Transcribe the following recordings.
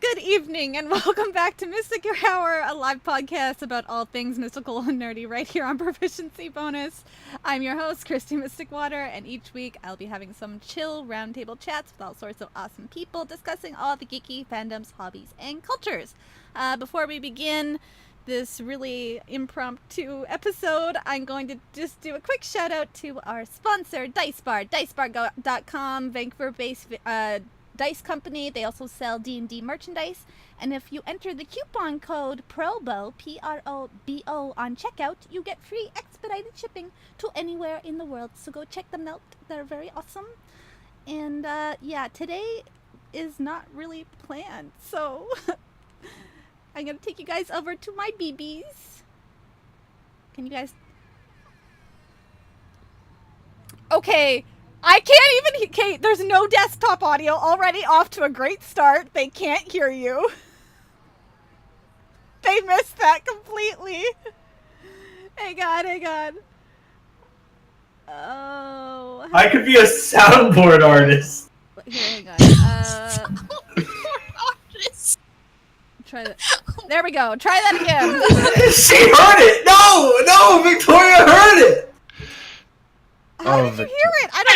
good evening, and welcome back to MysticHour, a live podcast about all things mystical and nerdy right here on Proficiency Bonus. I'm your host, Kristy mysticwater, and each week I'll be having some chill roundtable chats with all sorts of awesome people discussing all the geeky fandoms, hobbies, and cultures. Before we begin this really impromptu episode, I'm going to just do a quick shout out to our sponsor, Dice Bar, dicebar.com, Vancouver-based dice company. They also sell D&D merchandise, and if you enter the coupon code PROBO, P-R-O-B-O, on checkout, you get free expedited shipping to anywhere in the world, so go check them out. They're very awesome. And yeah, today is not really planned, so I'm gonna take you guys over to my BBs. Can you guys... Okay, I can't even... Kate, there's no desktop audio. Already off to a great start. They can't hear you. They missed that completely. Hang on. Oh. I could be a soundboard artist. Here, hang on. Try that. There we go. Try that again. She heard it! No! Victoria heard it! How did you hear it? I don't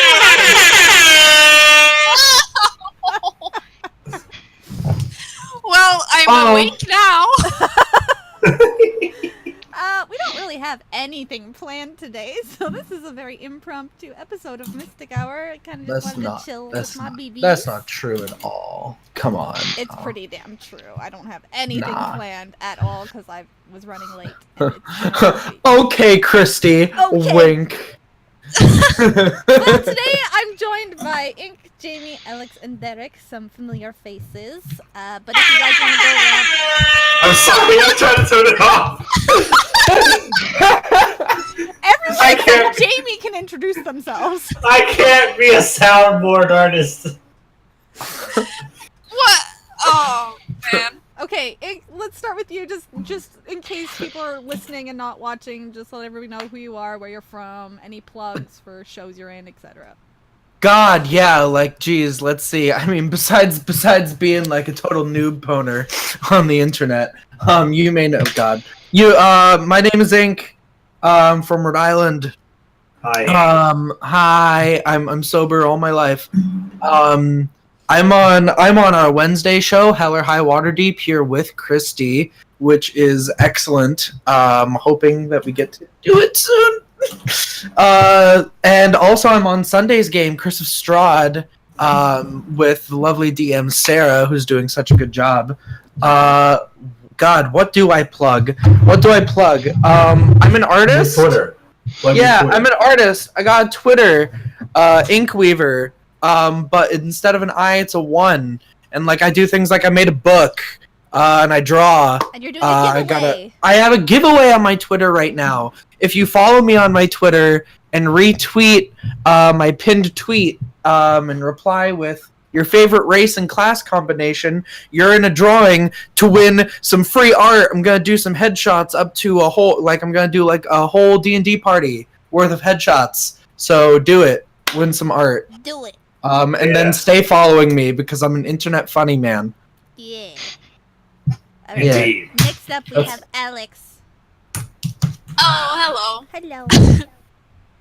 know. Well, I'm awake now. We don't really have anything planned today, so this is a very impromptu episode of MysticHour. I kind of just wanted to chill with my BBs. That's not true at all. Come on. It's pretty damn true. I don't have anything planned at all because I was running late. Okay, Kristy. Okay. Wink. Well, today I'm joined by Ink, Jamie, Alex, and Derek, some familiar faces. But if you guys want to go around... I'm sorry, I'm trying to turn it off. Everyone except Jamie can introduce themselves. I can't be a soundboard artist. What? Oh, man. Okay, let's start with you, just in case people are listening and not watching, just let everybody know who you are, where you're from, any plugs for shows you're in, etc. God, yeah, like, geez, let's see. I mean, besides being like a total noob poner on the internet, you may know, God. My name is Ink. I'm from Rhode Island. Hi. Hi. I'm sober all my life. I'm on our Wednesday show, Hell or High Water Deep, here with Kristy, which is excellent. Hoping that we get to do it soon. And also I'm on Sunday's game, Curse of Strahd, with the lovely DM Sarah, who's doing such a good job. God, what do I plug? I'm an artist. Twitter. I'm an artist. I got a Twitter, Inkweaver. But instead of an I, it's a 1. And like I do things like I made a book, and I draw. And you're doing a giveaway. I have a giveaway on my Twitter right now. If you follow me on my Twitter and retweet my pinned tweet and reply with your favorite race and class combination, you're in a drawing to win some free art. I'm gonna do some headshots up to a whole D&D party worth of headshots. So do it. Win some art. Do it. Then stay following me because I'm an internet funny man. Yeah. Indeed. Next up we have Alex. Oh, hello.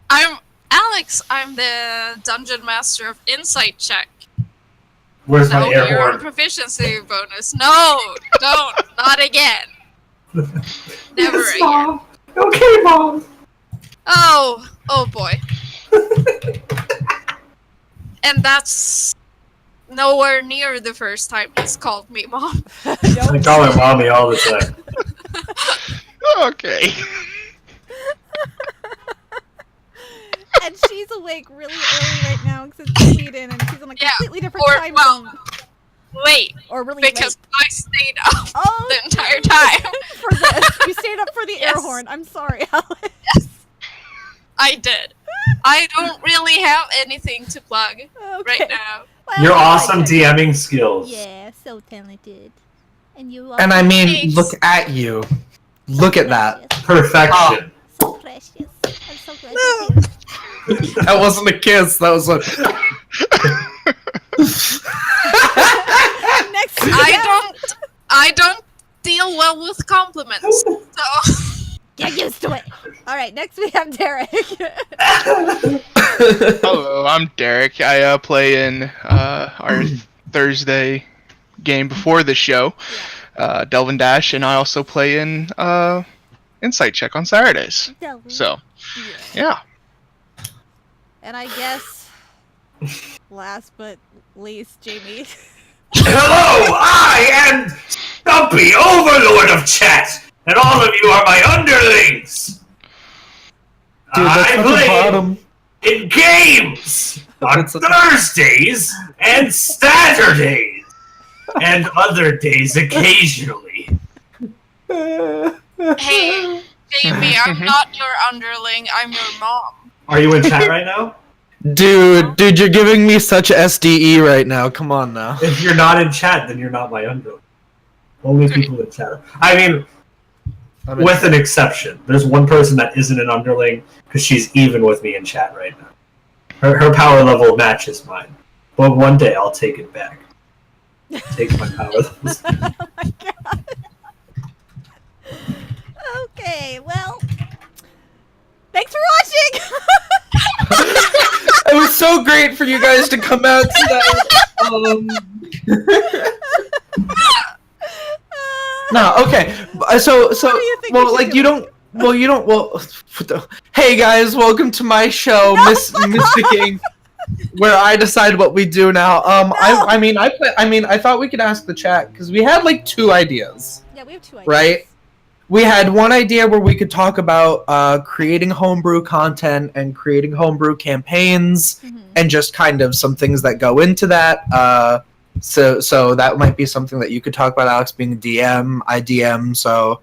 I'm Alex. I'm the Dungeon Master of Insight Check. Where's my air you're on horn? Proficiency bonus. No, don't. Not again. Never again. Mom. Okay, Mom. Oh boy. And that's nowhere near the first time he's called me Mom. I call her Mommy all the time. Okay. And she's awake really early right now because it's Sweden and she's on a completely different time zone. Late. Or really because late. I stayed up the entire time. For this. You stayed up for the air horn. I'm sorry, Alex. Yes. I did. I don't really have anything to plug right now. Well, Your awesome DMing skills. Yeah, so talented. And you And I mean, look at you. Look at that. Perfection. So precious. I'm so glad you're here. That wasn't a kiss. That was a... Next I don't compliments. So Get used to it. All right, next we have Derek. Hello, I'm Derek. I play in our Thursday game before the show, Delve and Dash, and I also play in Insight Check on Saturdays. So, yeah. And I guess, last but least, Jamie. Hello, I am Stumpy, Overlord of Chat, and all of you are my underlings. Dude, that's I at the play bottom. in games on That's at the- Thursdays and Saturdays, and other days occasionally. hey, Jamie, I'm not your underling. I'm your mom. Are you in chat right now? Dude, you're giving me such SDE right now. Come on now. If you're not in chat, then you're not my underling. Only people in chat. I mean, with an exception. There's one person that isn't an underling because she's even with me in chat right now. Her power level matches mine. But one day I'll take it back. Take my power levels. Oh my god. Okay, well, thanks for watching. It was so great for you guys to come out tonight. No, okay. So, do you think we well, should like do? you don't. Hey guys, welcome to my show, Mysticing, where I decide what we do now. I thought we could ask the chat because we had like 2 ideas. Yeah, we have 2 ideas. Right? We had one idea where we could talk about creating homebrew content and creating homebrew campaigns, and just kind of some things that go into that. So that might be something that you could talk about, Alex, being a DM. I DM, so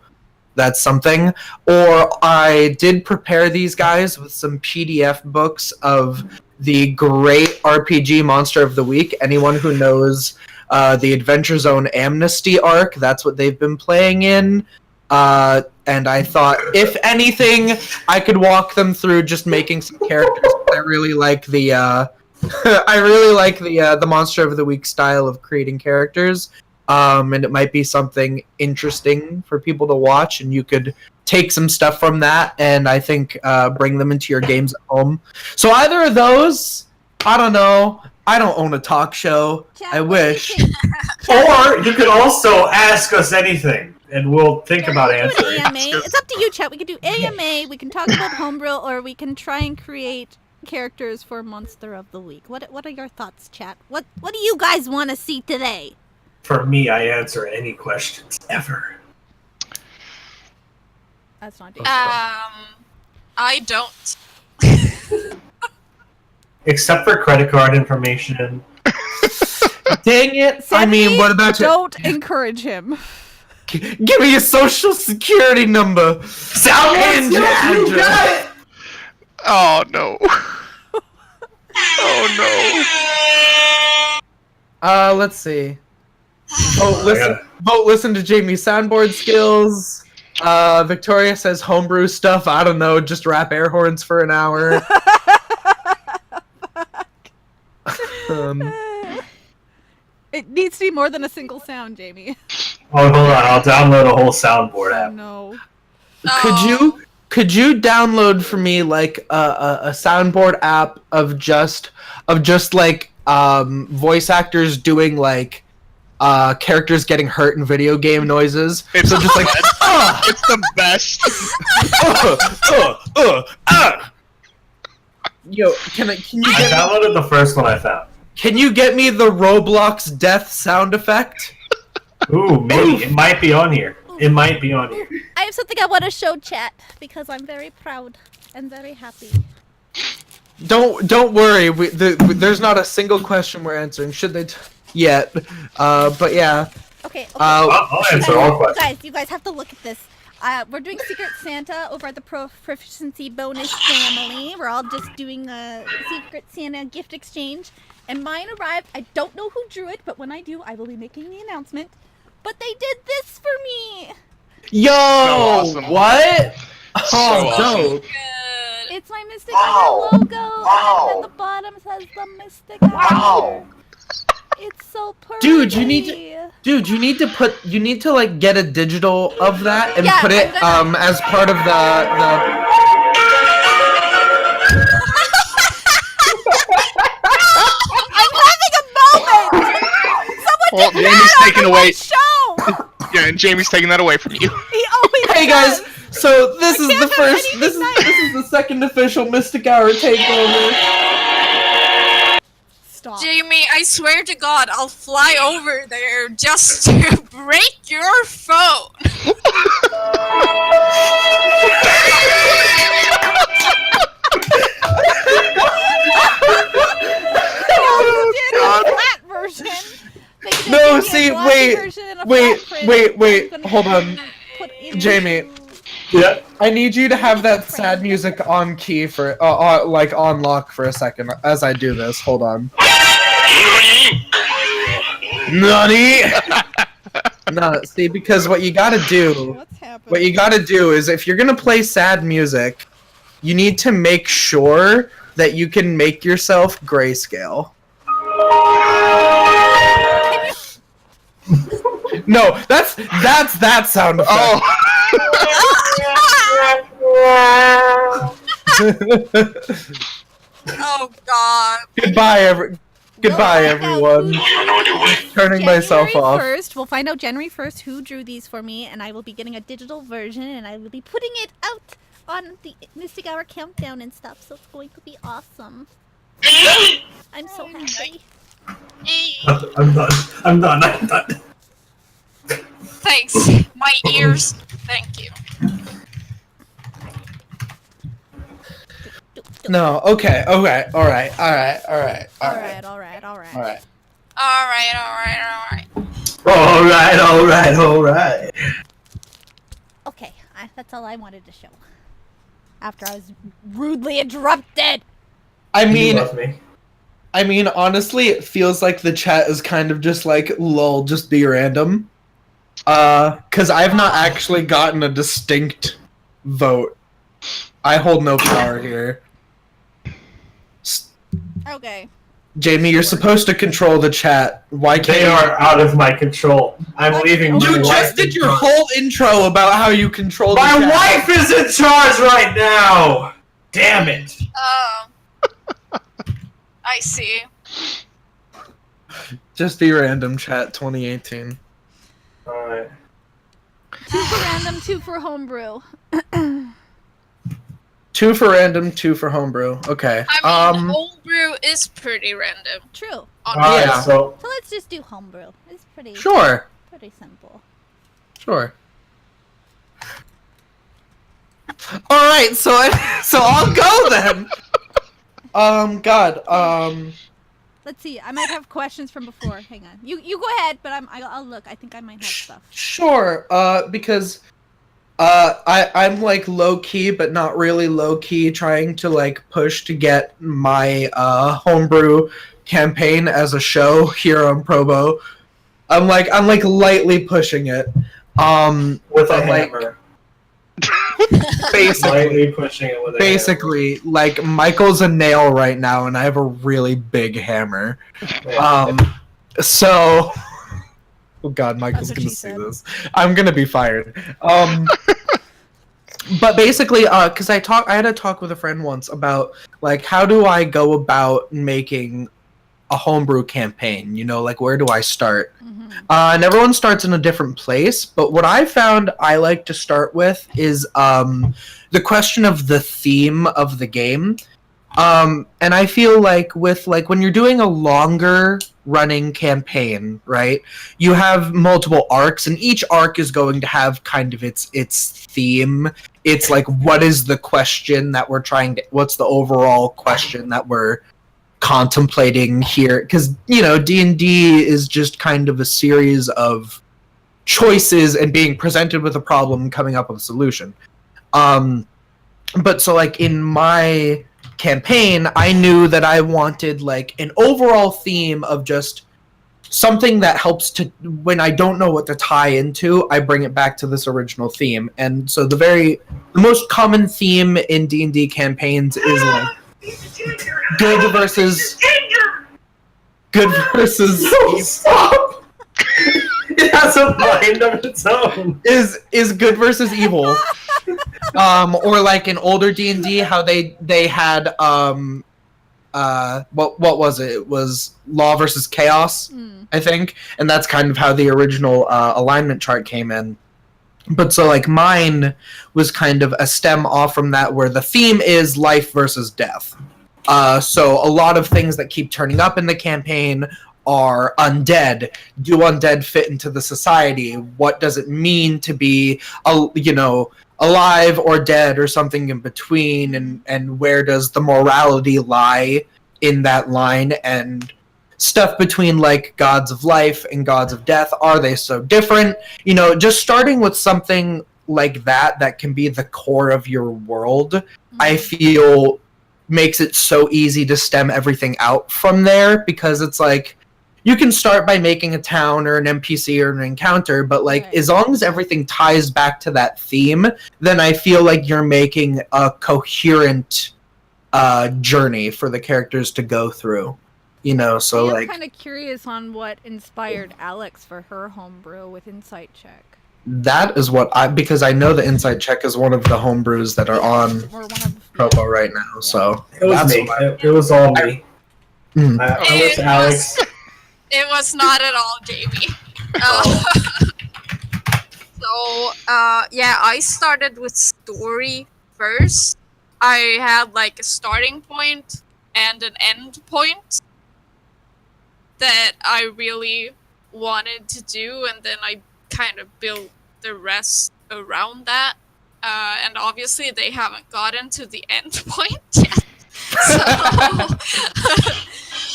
that's something. Or I did prepare these guys with some PDF books of the great RPG Monster of the Week. Anyone who knows the Adventure Zone Amnesty arc, that's what they've been playing in. And I thought, if anything, I could walk them through just making some characters. I really like the the Monster of the Week style of creating characters. And it might be something interesting for people to watch, and you could take some stuff from that and I think bring them into your games at home. So either of those, I don't know. I don't own a talk show. Chat, I what do you wish. think? Or you could also ask us anything, and we'll think about We could do answering. an AMA. It's up to you, chat. We could do AMA. We can talk about homebrew, or we can try and create characters for Monster of the Week. What are your thoughts, chat? What do you guys want to see today? For me, I answer any questions ever. That's not I don't. Except for credit card information. Dang it! I mean, what about you? Don't encourage him. Give me your social security number. Sound You got it. Oh no. Oh no. Let's see. Vote listen to Jamie's soundboard skills. Victoria says homebrew stuff. I don't know, just rap air horns for an hour. It needs to be more than a single sound, Jamie. Oh, hold on. I'll download a whole soundboard Oh app. no. Could you download for me like a soundboard app of just like voice actors doing like characters getting hurt in video game noises? It's So just like it's the best. Yo, can you I get downloaded the first one I found. can you get me the Roblox death sound effect? Ooh, maybe. It might be on here. It might be on here. I have something I want to show chat because I'm very proud and very happy. Don't worry. There's not a single question we're answering. Should they yet? But yeah. Okay. I'll answer all questions. You guys have to look at this. We're doing Secret Santa over at the Proficiency Bonus family. We're all just doing a Secret Santa gift exchange. And mine arrived. I don't know who drew it, but when I do, I will be making the announcement. But they did this for me. Yo! awesome. What? So Oh, awesome. dope. Good. It's my MysticHour logo. And at the bottom says the MysticHour. It's so pretty. Dude, you need to- Dude, you need to like get a digital of that and put it as part of the I'm having a moment! Well, Someone Jamie's taking away. show! Yeah, and Jamie's taking that away from you. He always Hey does. guys, so this is the first anything this nice. is the second official Mystic Hour takeover. Stop. Jamie, I swear to God, I'll fly over there just to break your phone. Flat version. They could No, give me a see, glossy wait, version and a wait, flat print. wait, I'm gonna hold on. put into- Jamie. Yeah. I need you to have that sad music on key for like on lock for a second as I do this. Hold on. Nani? No, see, because what you gotta do What's happening? What you gotta do is, if you're gonna play sad music, you need to make sure that you can make yourself grayscale. No, that's that sound effect. Oh God. Goodbye, everyone. Turning myself off. We'll find out January 1st who drew these for me, and I will be getting a digital version, and I will be putting it out on the Mystic Hour countdown and stuff, so it's going to be awesome. I'm so happy. I'm done. Thanks. My ears. Thank you. No, okay, alright. Alright. Okay, that's all I wanted to show. After I was rudely interrupted. I You love mean, me. honestly, it feels like the chat is kind of just like, lol, just be random. Cause I've not actually gotten a distinct vote. I hold no power here. Okay. Jamie, you're supposed to control the chat. Why can't They you? are out of my control. I'm Like, leaving. you You my just wife did in your charge. whole intro about how you control the My chat. wife is in charge right now. Damn it. I see. Just be random, chat 2018. All right. 2 for random, 2 for homebrew. 2 for random, 2 for homebrew. Okay. I mean, homebrew is pretty random. True. All right. Yeah. So So let's just do homebrew. It's pretty Sure. simple. Sure. All right, so I'll go then. Let's see. I might have questions from before. Hang on. You go ahead, but I'll look. I think I might have stuff. Sure. Because I'm like low key, but not really low key, trying to like push to get my homebrew campaign as a show here on Probo. I'm like lightly pushing it. with a like, hammer. Basically, Slightly pushing it with a basically, like Michael's a nail right now, and I have a really big hammer. hammer. So, oh God, Michael's That's what gonna she see said. this. I'm gonna be fired. But basically, because I had a talk with a friend once about like how do I go about making a homebrew campaign? You know, like where do I start? Mm-hmm. And everyone starts in a different place, but what I found I like to start with is the question of the theme of the game. And I feel like with like when you're doing a longer running campaign, right? You have multiple arcs, and each arc is going to have kind of its theme. It's like, what is the question that we're trying to? What's the overall question that we're contemplating here? Because you know, D&D is just kind of a series of choices and being presented with a problem and coming up with a solution. But so like in my campaign, I knew that I wanted like an overall theme of just something that helps to, when I don't know what to tie into, I bring it back to this original theme. And so the most common theme in D&D campaigns is like good versus Stop! has a mind of its own. Is good versus evil. Or like in older D&D, how they had what was it? It was law versus chaos, I think, and that's kind of how the original alignment chart came in. But so like mine was kind of a stem off from that, where the theme is life versus death. So a lot of things that keep turning up in the campaign are undead. Do undead fit into the society? What does it mean to be, alive or dead or something in between? And where does the morality lie in that line? And stuff between like gods of life and gods of death. Are they so different? Just starting with something like that can be the core of your world, I feel makes it so easy to stem everything out from there, because it's like you can start by making a town or an NPC or an encounter, but like as long as everything ties back to that theme, then I feel like you're making a coherent journey for the characters to go through. So I'm kind of curious on what inspired Alex for her homebrew with Insight Check. That is because I know the Insight Check is one of the homebrews that are on Propo right now. So it was me. It was all me. I was Alex. It was not at all Jamie. I started with story first. I had like a starting point and an end point that I really wanted to do, and then I kind of built the rest around that. And obviously they haven't gotten to the end point yet. So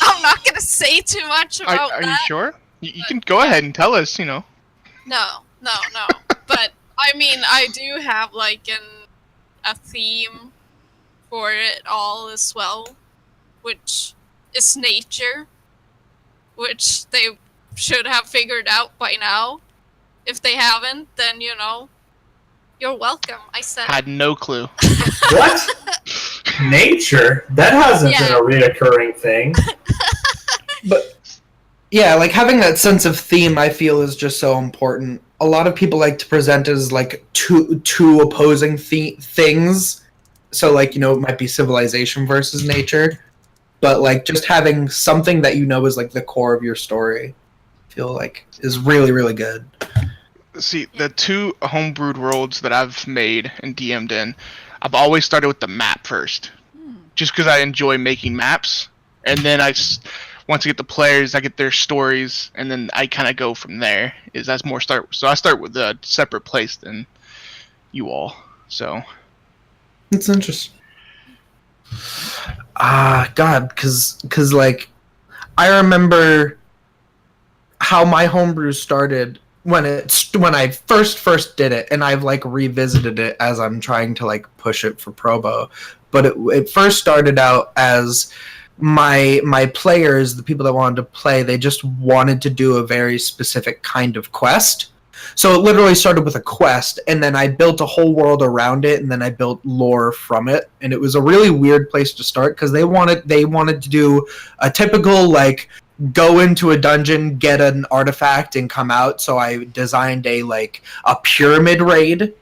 I'm not going to say too much about that. Are you sure? You can go ahead and tell us, No. But, I mean, I do have, like, a theme for it all as well, which is nature, which they should have figured out by now. If they haven't, then, you're welcome. I said had no clue. What? Nature? That hasn't been a reoccurring thing. But yeah, like having that sense of theme, I feel, is just so important. A lot of people like to present as like two opposing things. So like, it might be civilization versus nature, but like just having something that is like the core of your story, I feel like is really, really good. See, the two homebrewed worlds that I've made and DM'd in, I've always started with the map first. Just because I enjoy making maps. And then once I get the players, I get their stories, and then I kind of go from there. So I start with a separate place than you all. So it's interesting. God, because like I remember how my homebrew started when I first did it, and I've like revisited it as I'm trying to like push it for Probo. But it first started out as my players, the people that wanted to play, they just wanted to do a very specific kind of quest. So it literally started with a quest, and then I built a whole world around it, and then I built lore from it. And it was a really weird place to start, because they wanted to do a typical like go into a dungeon, get an artifact, and come out. So I designed a pyramid raid.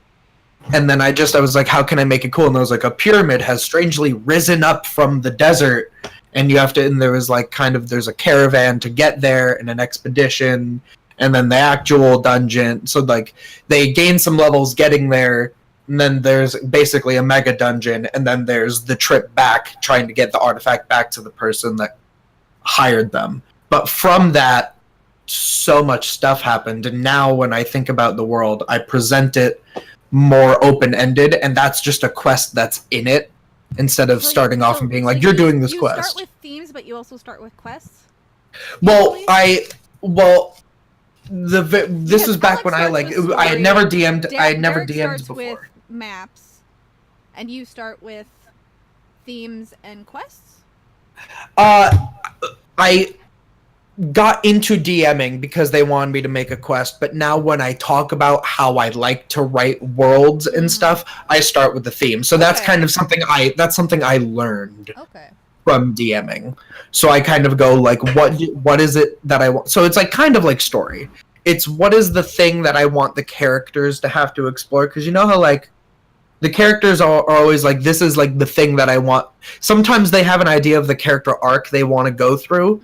And then I was like, how can I make it cool? And I was like, a pyramid has strangely risen up from the desert, and there was like there's a caravan to get there, and an expedition, and then the actual dungeon. So like they gain some levels getting there, and then there's basically a mega dungeon, and then there's the trip back, trying to get the artifact back to the person that hired them. But from that, so much stuff happened, and now when I think about the world, I present it more open-ended, and that's just a quest that's in it, instead of starting off and being like, you're doing this quest. You start with themes, but you also start with quests? This was back when I had never DM'd before. With maps, and you start with themes and quests? I got into DMing because they wanted me to make a quest, but now when I talk about how I like to write worlds and stuff, I start with the theme. So that's kind of something I learned from DMing. So I kind of go like, what is it that I want? So it's like kind of like story. it's what is the thing that I want the characters to have to explore, because you know how like the characters are always like, this is like the thing that I want. Sometimes they have an idea of the character arc they want to go through,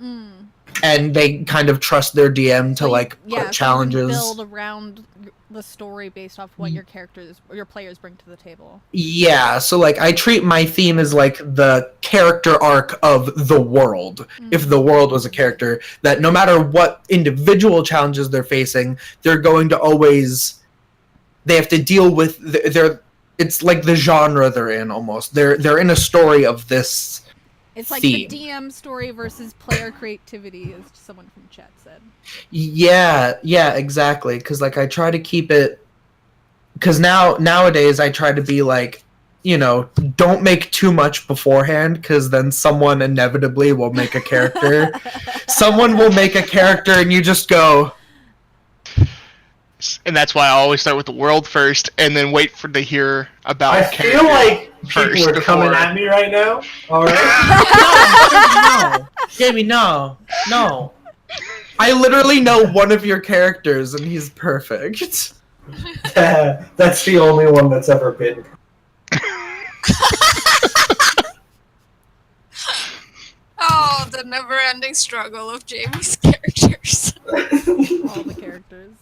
and they kind of trust their DM to put challenges. So you can build around the story based off what your characters or your players bring to the table. Yeah, so like I treat my theme as like the character arc of the world. If the world was a character, that no matter what individual challenges they're facing, they're going to always, they have to deal with it's like the genre they're in almost. They're in a story of this. It's like theme. the DM story versus player creativity, as someone from chat said. Yeah, exactly. Because like I try to keep it. Because nowadays I try to be like, you know, don't make too much beforehand, because then someone inevitably will make a character. Someone will make a character, and you just go. And that's why I always start with the world first, and then wait to hear about. I feel like people are coming at me right now. All right. No, Jamie, no. I literally know one of your characters, and he's perfect. That's the only one that's ever been. Oh, the never-ending struggle of Jamie's characters. All the characters.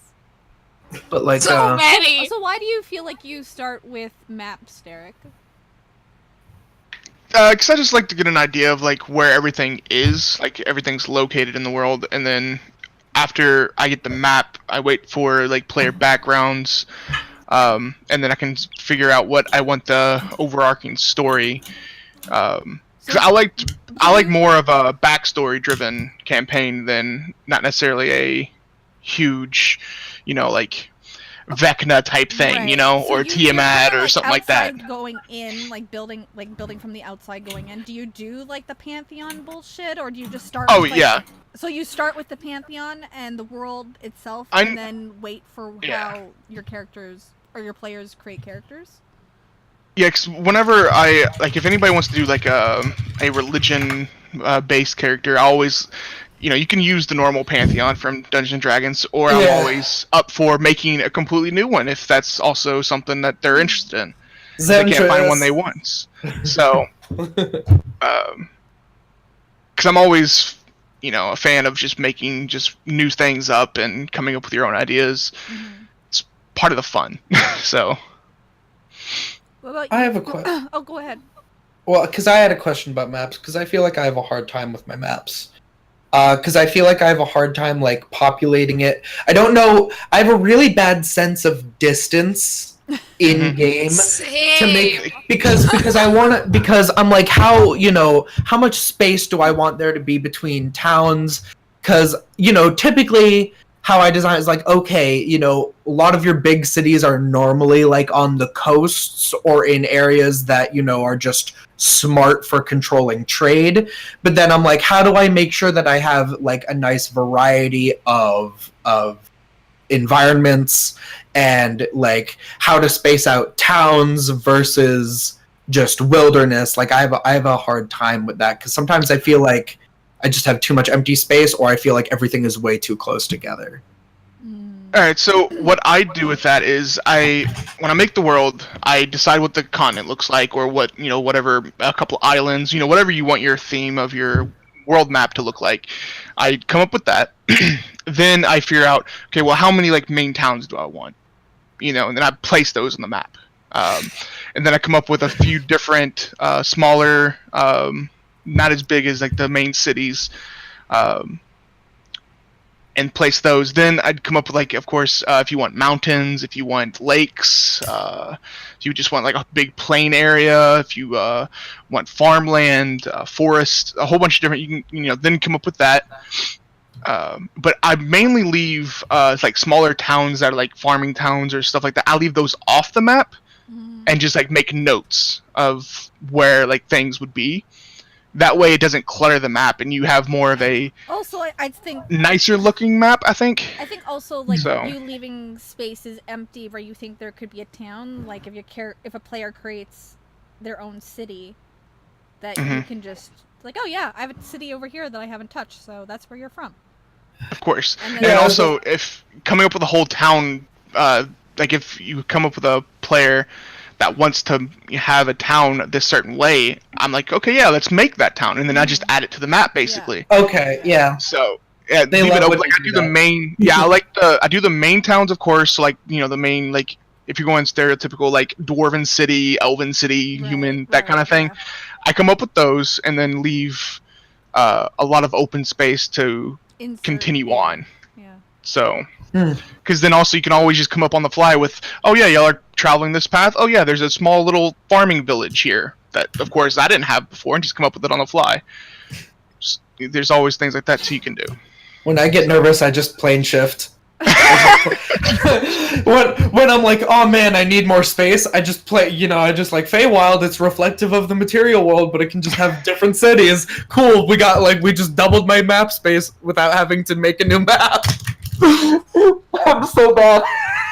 But like So many! So why do you feel like you start with maps, Derek? Because I just like to get an idea of like where everything is, like everything's located in the world, and then after I get the map, I wait for like player backgrounds, and then I can figure out what I want the overarching story. Because I like more of a backstory-driven campaign than not necessarily a huge, you know, like Vecna type thing, Right. you know, So or you're Tiamat kinda, or something like that. outside going in, like building from the outside going in. Do you do like the Pantheon bullshit, or do you just start? Oh with, like, yeah. So you start with the Pantheon and the world itself, I'm- and then wait for how your characters or your players create characters. Yeah, because whenever I like, if anybody wants to do like a religion based character, I always, you know, you can use the normal Pantheon from Dungeons and Dragons, or I'm always up for making a completely new one if that's also something that they're interested in. They can't find one they want. So, because I'm always, you know, a fan of just making just new things up and coming up with your own ideas. It's part of the fun. So. What about I have a question. Oh, go ahead. Well, because I had a question about maps, because I feel like I have a hard time with my maps. Because I feel like I have a hard time like populating it. I don't know. I have a really bad sense of distance in game to make because I'm like, how much space do I want there to be between towns? Because typically how I design is like, okay, a lot of your big cities are normally like on the coasts or in areas that are just smart for controlling trade. But then I'm like, how do I make sure that I have like a nice variety of environments and like how to space out towns versus just wilderness? Like I have a hard time with that because sometimes I feel like I just have too much empty space, or I feel like everything is way too close together. Alright, so what I do with that is when I make the world, I decide what the continent looks like, or what, whatever, a couple islands, whatever you want your theme of your world map to look like. I come up with that. Then I figure out, okay, well, how many like main towns do I want? And then I place those on the map. And then I come up with a few different, smaller, not as big as like the main cities, and place those. Then I'd come up with like, of course, if you want mountains, if you want lakes, if you just want like a big plain area, if you want farmland, forest, a whole bunch of different, you can then come up with that. But I mainly leave like smaller towns that are like farming towns or stuff like that. I leave those off the map and just like make notes of where like things would be. That way it doesn't clutter the map and you have more of a I think nicer looking map, I think. I think also like So. you leaving spaces empty where you think there could be a town, like if a player creates their own city, that you can just like, oh yeah, I have a city over here that I haven't touched, so that's where you're from. Of course. And And then- also, if coming up with a whole town, like if you come up with a player that wants to have a town this certain way, I'm like, okay, yeah, let's make that town, and then I just add it to the map, basically. Okay, yeah. So yeah, They leave love it open. when Like I you do do the that. main. Yeah, I do the main towns, of course. So like the main, like if you're going stereotypical like dwarven city, elven city, Right, human, that kind of thing. yeah. I come up with those and then leave a lot of open space to Insert, continue yeah. on. Yeah. So, Hmm. because then also you can always just come up on the fly with, oh yeah, y'all are traveling this path. Oh yeah, there's a small little farming village here that, of course, I didn't have before, and just come up with it on the fly. There's always things like that too you can do. When I get nervous, I just plane shift. when I'm like, oh man, I need more space, I just play, I just like Feywild, it's reflective of the material world, but it can just have different cities. Cool, we just doubled my map space without having to make a new map. I'm so bad.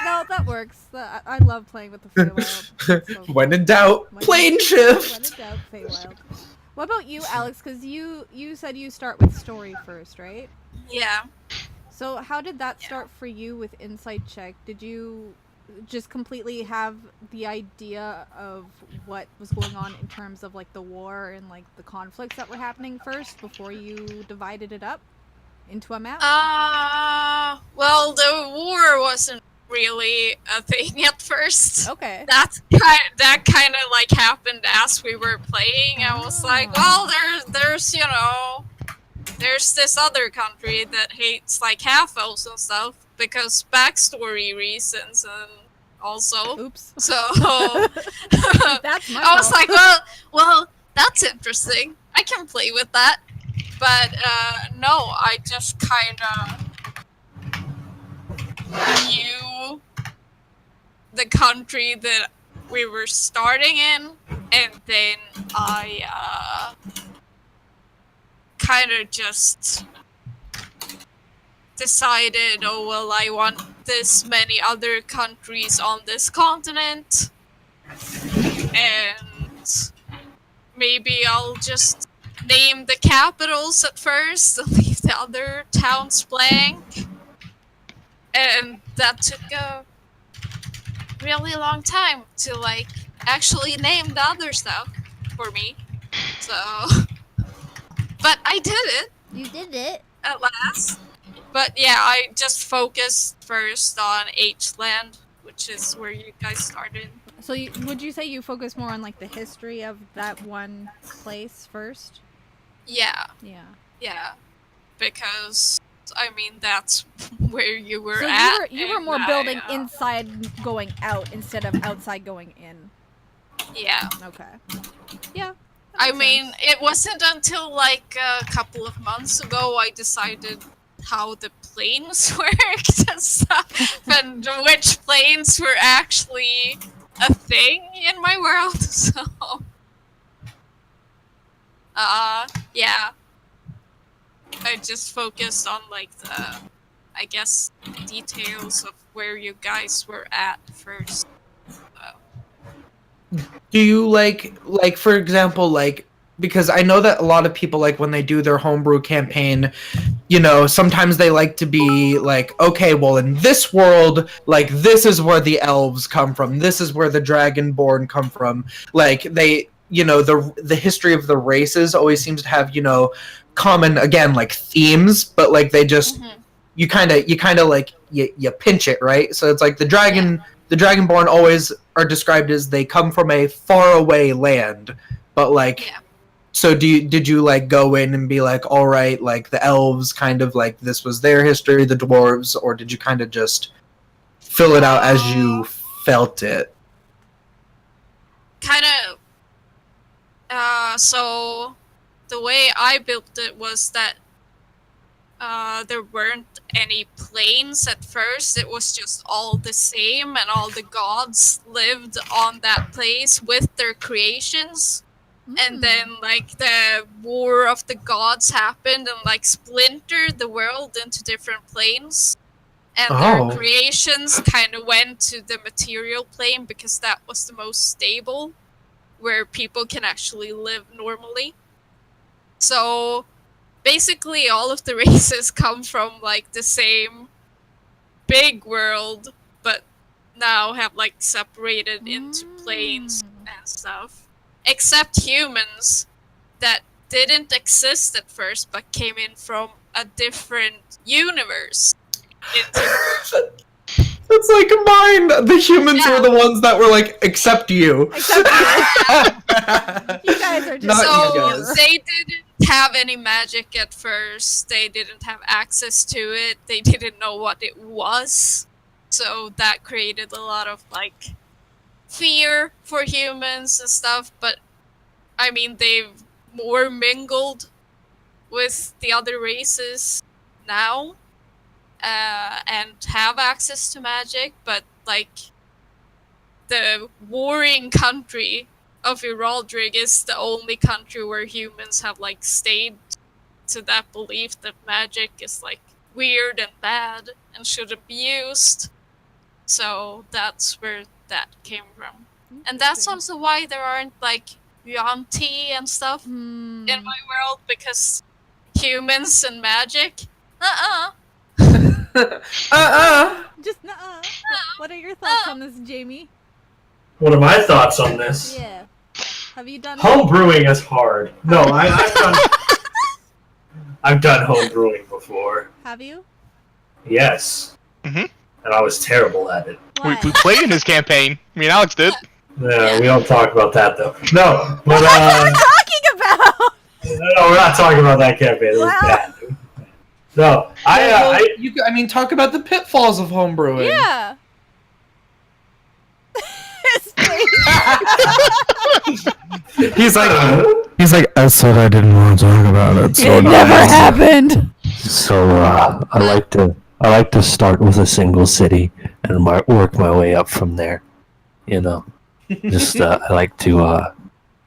No, that works. I love playing with the Feywild. It's so When fun. in doubt, When plane in shift. doubt, Feywild. What about you, Alex? Because you said you start with story first, right? Yeah. So how did that start for you with Insight Check? Did you just completely have the idea of what was going on in terms of like the war and like the conflicts that were happening first before you divided it up into a map? Well, the war wasn't really a thing at first. Okay. That kind of like happened as we were playing. I was like, well, there's this other country that hates like half elves and stuff because backstory reasons and also. Oops. So That's my I was fault. like, well, that's interesting. I can play with that. But no, I just kind of knew the country that we were starting in, and then I kind of just decided, oh well, I want this many other countries on this continent, and maybe I'll just name the capitals at first and leave the other towns blank. And that took a really long time to like actually name the other stuff for me. So, but I did it You did it. at last. But yeah, I just focused first on H-Land, which is where you guys started. So would you say you focus more on like the history of that one place first? Yeah, Yeah. because I mean that's where you were So at. you were and more I, building inside going out instead of outside going in. Yeah. Okay. Yeah. that I makes mean, sense. it wasn't until like a couple of months ago I decided how the planes worked and stuff, and which planes were actually a thing in my world. So, yeah, I just focused on like the, I guess, details of where you guys were at first. Do you like for example, like, because I know that a lot of people, like when they do their homebrew campaign, sometimes they like to be like, okay, well in this world, like this is where the elves come from, this is where the dragonborn come from, like they, the history of the races always seems to have, common, again, like themes, but like they just you kind of like you pinch it, right? So it's like the dragonborn always are described as they come from a faraway land, but like, Yeah. so did you like go in and be like, all right, like the elves kind of like this was their history, the dwarves, or did you kind of just fill it out as you felt it? Kind of. So the way I built it was that there weren't any planes at first. It was just all the same, and all the gods lived on that place with their creations. And then, like, the war of the gods happened and, like, splintered the world into different planes. And Oh. their creations kind of went to the material plane because that was the most stable, where people can actually live normally. So basically all of the races come from like the same big world, but now have like separated into planes and stuff. Except humans that didn't exist at first, but came in from a different universe. It's like mine. The humans were the ones that were like, except you. Except you guys are just so they didn't have any magic at first. They didn't have access to it. They didn't know what it was. So that created a lot of like fear for humans and stuff. But I mean, they've more mingled with the other races now. And have access to magic, but like the warring country of Iraldrig is the only country where humans have like stayed to that belief that magic is like weird and bad and shouldn't be used. So that's where that came from. And that's also why there aren't like Yuan-Ti and stuff in my world, because humans and magic, Just What are your thoughts on this, Jamie? What are my thoughts on this? Yeah. Have you done home brewing is hard. No, I've done I've done home brewing before. Have you? Yes. Mhm. And I was terrible at it. Why? We played in his campaign. Me and Alex did. Yeah, we don't talk about that though. No, but What are we talking about? no, we're not talking about that campaign. It was bad. No, I mean, talk about the pitfalls of homebrewing. Yeah. He's like, that's what I didn't want to talk about. It's so It never happened. So I like to start with a single city and work my way up from there. You know, just I like to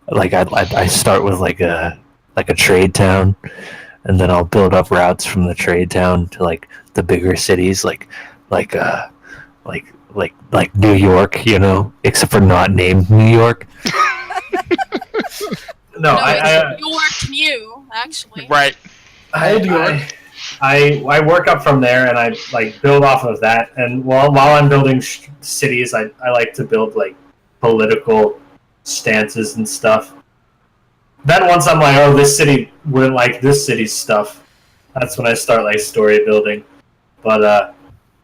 I start with like a trade town, and then I'll build up routes from the trade town to like the bigger cities, like New York, you know, except for not named New York. No, it's York New, actually. Right. I work up from there, and I like build off of that. And while I'm building cities, I like to build like political stances and stuff. Then once I'm like, oh, this city wouldn't like this city's stuff, that's when I start like story building. But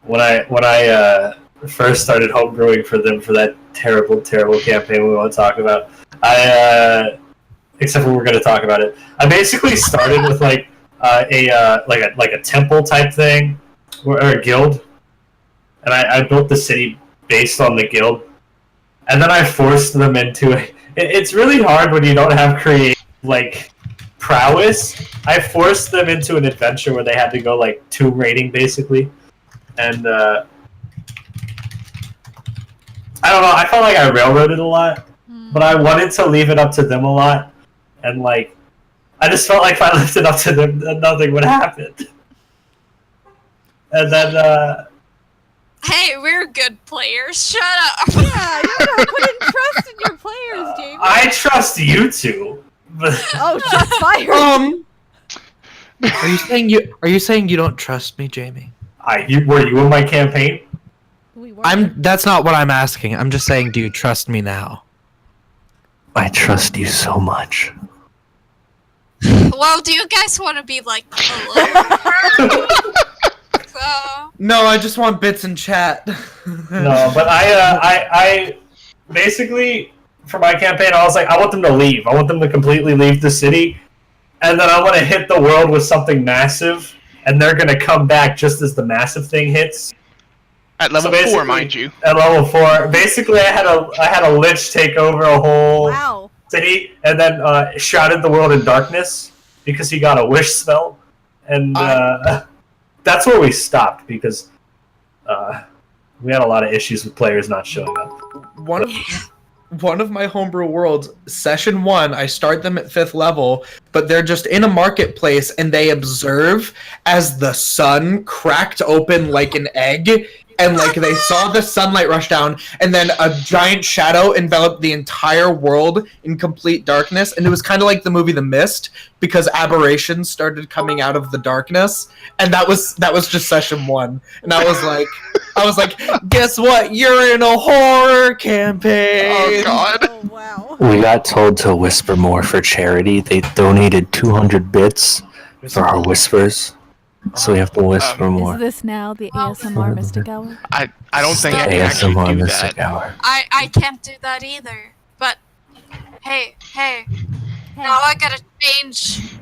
when I first started homebrewing for them for that terrible campaign we won't talk about, except for we're going to talk about it, I basically started with like a temple type thing or a guild, and I built the city based on the guild, and then I forced them into it. It's really hard when you don't have creative like prowess. I forced them into an adventure where they had to go like 2 raiding basically, and I don't know. I felt like I railroaded a lot, but I wanted to leave it up to them a lot, and like I just felt like if I left it up to them, then nothing would happen. And then Hey, we're good players. Shut up. Yeah, you're not putting trust in your players, Jamie. I trust you two. But Oh, shots fired. Are you saying you don't trust me, Jamie? were you in my campaign? We were. That's not what I'm asking. I'm just saying, do you trust me now? I trust you so much. Well, do you guys want to be like alone? No, I just want bits in chat. No, but I basically for my campaign I was like, I want them to leave. I want them to completely leave the city, and then I want to hit the world with something massive, and they're gonna come back just as the massive thing hits. At level 4, mind you. At level 4, basically, I had a lich take over a whole city, and then shrouded the world in darkness because he got a wish spell, and that's where we stopped because we had a lot of issues with players not showing up. One of my homebrew worlds, session 1, I start them at 5th level, but they're just in a marketplace and they observe as the sun cracked open like an egg and like they saw the sunlight rush down, and then a giant shadow enveloped the entire world in complete darkness, and it was kind of like the movie The Mist, because aberrations started coming out of the darkness, and that was just session 1, and I was like, guess what? You're in a horror campaign. Oh God. Oh, wow. We got told to whisper more for charity. They donated 200 bits for our whispers, so we have to whisper more. Is this now the ASMR Mystic Hour? I don't think I can actually ASMR do Mystic that. Hour. I can't do that either. But hey, now I gotta change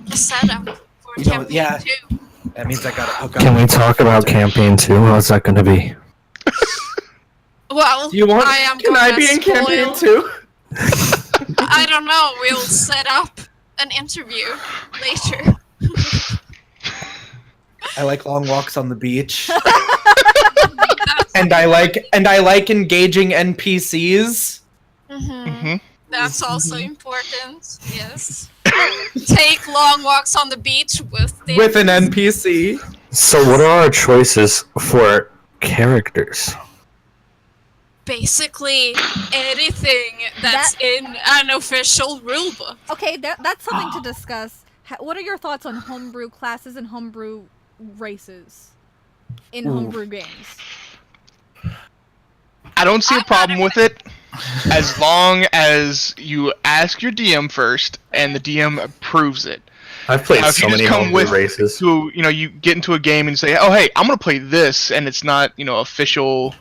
the setup for You know, campaign yeah. 2. That means I gotta hook up. Can we talk about campaign 2? How's that going to be? Well, Do you want? I am Can gonna I be in campaign spoil- 2? I don't know. We'll set up an interview later. I like long walks on the beach. and I like engaging NPCs. That's also important. Yes. Take long walks on the beach with With an NPC. So what are our choices for characters? basically anything that's in an official rulebook. Okay, that's something to discuss. What are your thoughts on homebrew classes and homebrew races in homebrew games? I don't see a problem with it as long as you ask your DM first and the DM approves it. I've played Now, if so you many just come homebrew with races. to, you get into a game and say, oh, hey, I'm going to play this, and it's not, official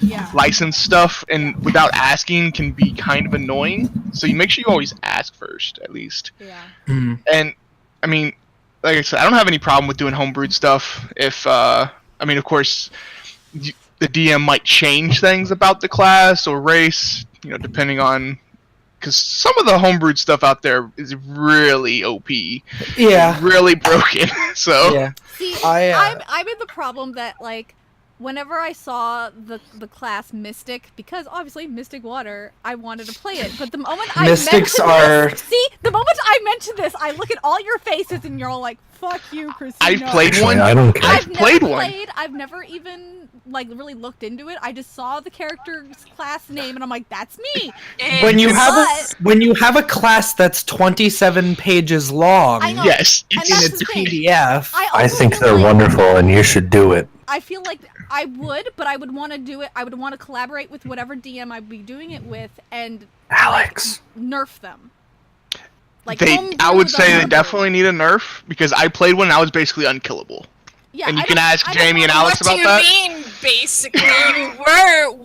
Yeah. licensed stuff, and without asking can be kind of annoying. So you make sure you always ask first, at least. Yeah. And, I mean, like I said, I don't have any problem with doing homebrewed stuff if, of course, the DM might change things about the class or race, depending on... Because some of the homebrewed stuff out there is really OP. Yeah. Really broken. So... Yeah. See, I, I'm in the problem that, like, whenever I saw the class Mystic, because obviously Mystic Water, I wanted to play it. But the moment I Mystics mention are- this, see, the moment I mention this, I look at all your faces and you're all like, "Fuck you, Kristy." I've no." played one. I don't care. I've played never one. played. I've never even really looked into it. I just saw the character's class name and I'm like, "That's me." when you But- have a class that's 27 pages long I know. Yes. And It's, that's in its the thing. PDF, I I also think feel they're like- wonderful, and you should do it. I feel like I would, but I would want to do it. I would want to collaborate with whatever DM I'd be doing it with and Alex. nerf them. Like I homebrew would the say they homebrew. definitely need a nerf, because I played one and I was basically unkillable. Yeah, and you I can don't- ask I don't Jamie and wanna- Alex What do about you that. mean, basically? You were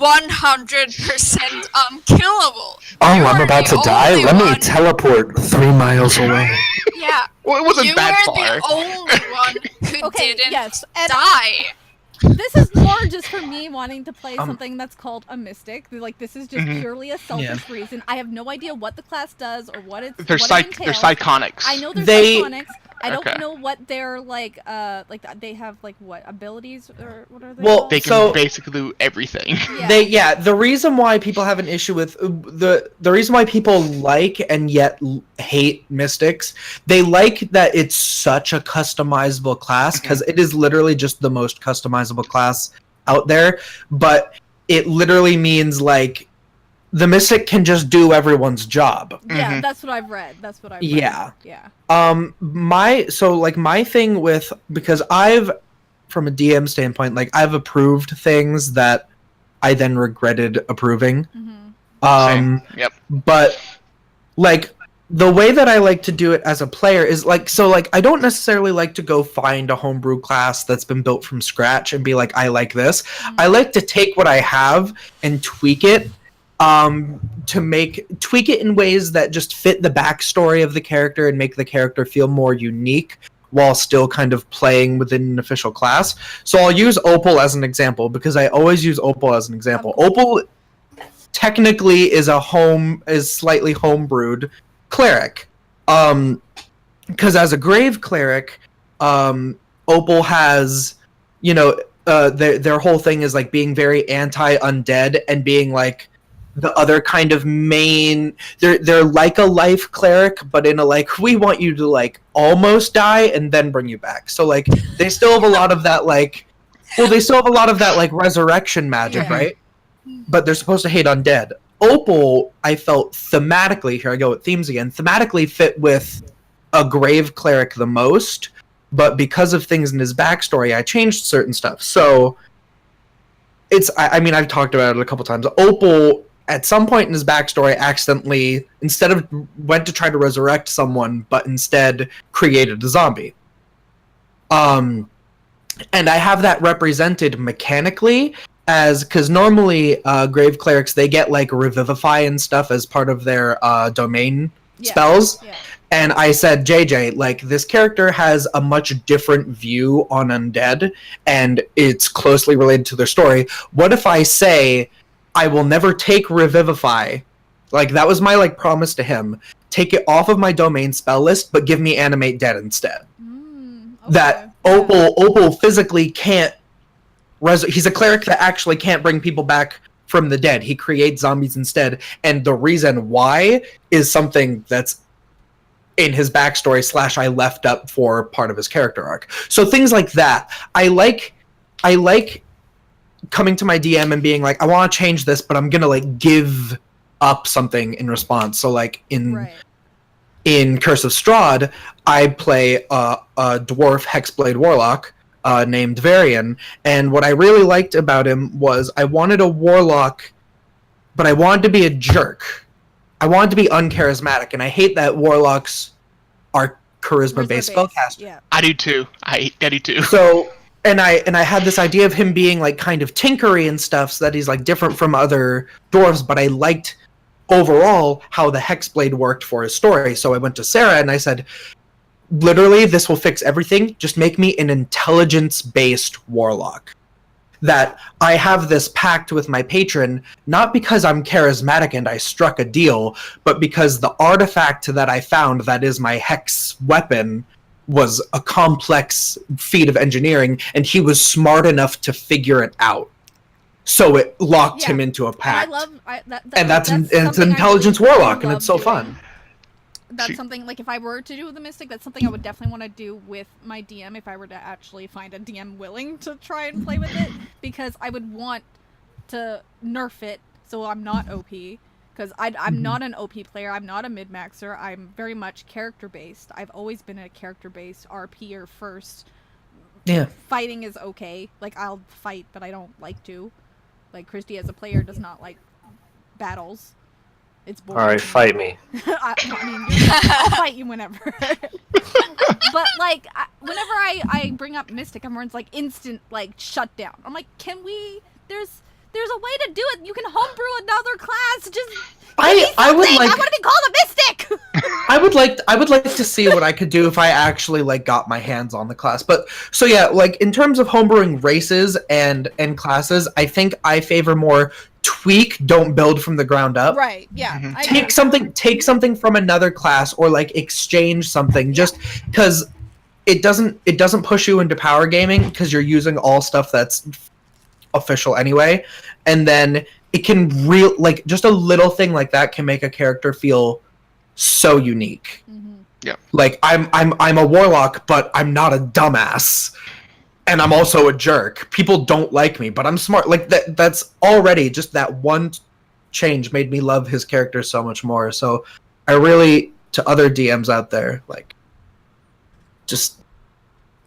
100% unkillable. Oh, You I'm were about the to die? only Let me one- teleport 3 miles away. Yeah, Well, it wasn't you that were far. the only one who Okay, didn't yes, and die. this is more just for me wanting to play Um, something that's called a mystic. Like this is just Mhm. purely a selfish reason. I have no idea what the class does or what it's. They're what it they're entails. psychonics. I know they're They- psychonics. I don't Okay. know what they're like they have like what abilities or what are they? Well, called? They can So- basically do everything. Yeah. the reason why people have an issue with the reason why people like and yet hate mystics, they like that it's such a customizable class, because it is literally just the most customizable class out there, but it literally means like the mystic can just do everyone's job. Yeah, Mhm. that's what I've read. That's what I've read. Yeah. Yeah. My thing with, because I've, from a DM standpoint, like I've approved things that I then regretted approving. Same. Yep. But like the way that I like to do it as a player is like, so like I don't necessarily like to go find a homebrew class that's been built from scratch and be like, I like this. I like to take what I have and tweak it tweak it in ways that just fit the backstory of the character and make the character feel more unique while still kind of playing within an official class. So I'll use Opal as an example, because I always use Opal as an example. Opal technically is slightly homebrewed cleric. Because as a grave cleric, Opal has, their whole thing is like being very anti-undead and being like the other kind of main, they're like a life cleric, but in a like, we want you to like almost die and then bring you back. So like they still have a lot of that like Well, they still have a lot of that like resurrection magic, Yeah. right? But they're supposed to hate undead. Opal, I felt thematically, here I go with themes again, thematically fit with a grave cleric the most, but because of things in his backstory, I changed certain stuff. So it's, I mean, I've talked about it a couple times. Opal, at some point in his backstory, accidentally, instead of went to try to resurrect someone, but instead created a zombie. And I have that represented mechanically as, because normally grave clerics, they get like revivify and stuff as part of their domain spells. Yeah. And I said, JJ, like, this character has a much different view on undead, and it's closely related to their story. What if I say, I will never take Revivify? Like, that was my, like, promise to him. Take it off of my domain spell list, but give me Animate Dead instead. Okay. That Opal physically can't... he's a cleric that actually can't bring people back from the dead. He creates zombies instead, and the reason why is something that's in his backstory / I left up for part of his character arc. So things like that. I like coming to my DM and being like, I want to change this, but I'm gonna like give up something in response. So like in Curse of Strahd, I play a dwarf hexblade warlock named Varian, and what I really liked about him was I wanted a warlock, but I wanted to be a jerk. I wanted to be uncharismatic, and I hate that warlocks are charisma-based spellcasters. Yeah. I do too. I do too. So, and I had this idea of him being like kind of tinkery and stuff, so that he's like different from other dwarves, but I liked overall how the hexblade worked for his story. So I went to Sarah and I said, literally, this will fix everything. Just make me an intelligence-based warlock. That I have this pact with my patron, not because I'm charismatic and I struck a deal, but because the artifact that I found that is my hex weapon was a complex feat of engineering, and he was smart enough to figure it out. So it locked him into a pact. That's an intelligence warlock, and it's so fun. That's something, like, if I were to do with the Mystic, that's something I would definitely want to do with my DM if I were to actually find a DM willing to try and play with it, because I would want to nerf it so I'm not OP, because I'm not an OP player, I'm not a mid-maxer, I'm very much character-based. I've always been a character-based RPer first. Yeah. Fighting is okay. Like, I'll fight, but I don't like to. Like, Kristy as a player does not like battles. It's boring. Alright, fight me. I'll fight you whenever. But like, whenever I bring up Mystic, everyone's like instant like shutdown. I'm like, can we? There's a way to do it. You can homebrew another class. Just I would like. I want to be called a Mystic. I would like to see what I could do if I actually like got my hands on the class. But so yeah, like in terms of homebrewing races and classes, I think I favor more tweak, don't build from the ground up. Right. Yeah. Mm-hmm. Take something from another class, or like exchange something, just because it doesn't push you into power gaming because you're using all stuff that's official anyway, and then it can like just a little thing like that can make a character feel so unique. Mm-hmm. Yeah. Like I'm a warlock, but I'm not a dumbass. And I'm also a jerk. People don't like me, but I'm smart. Like that's already just that one change made me love his character so much more. So I really, to other DMs out there, like, just,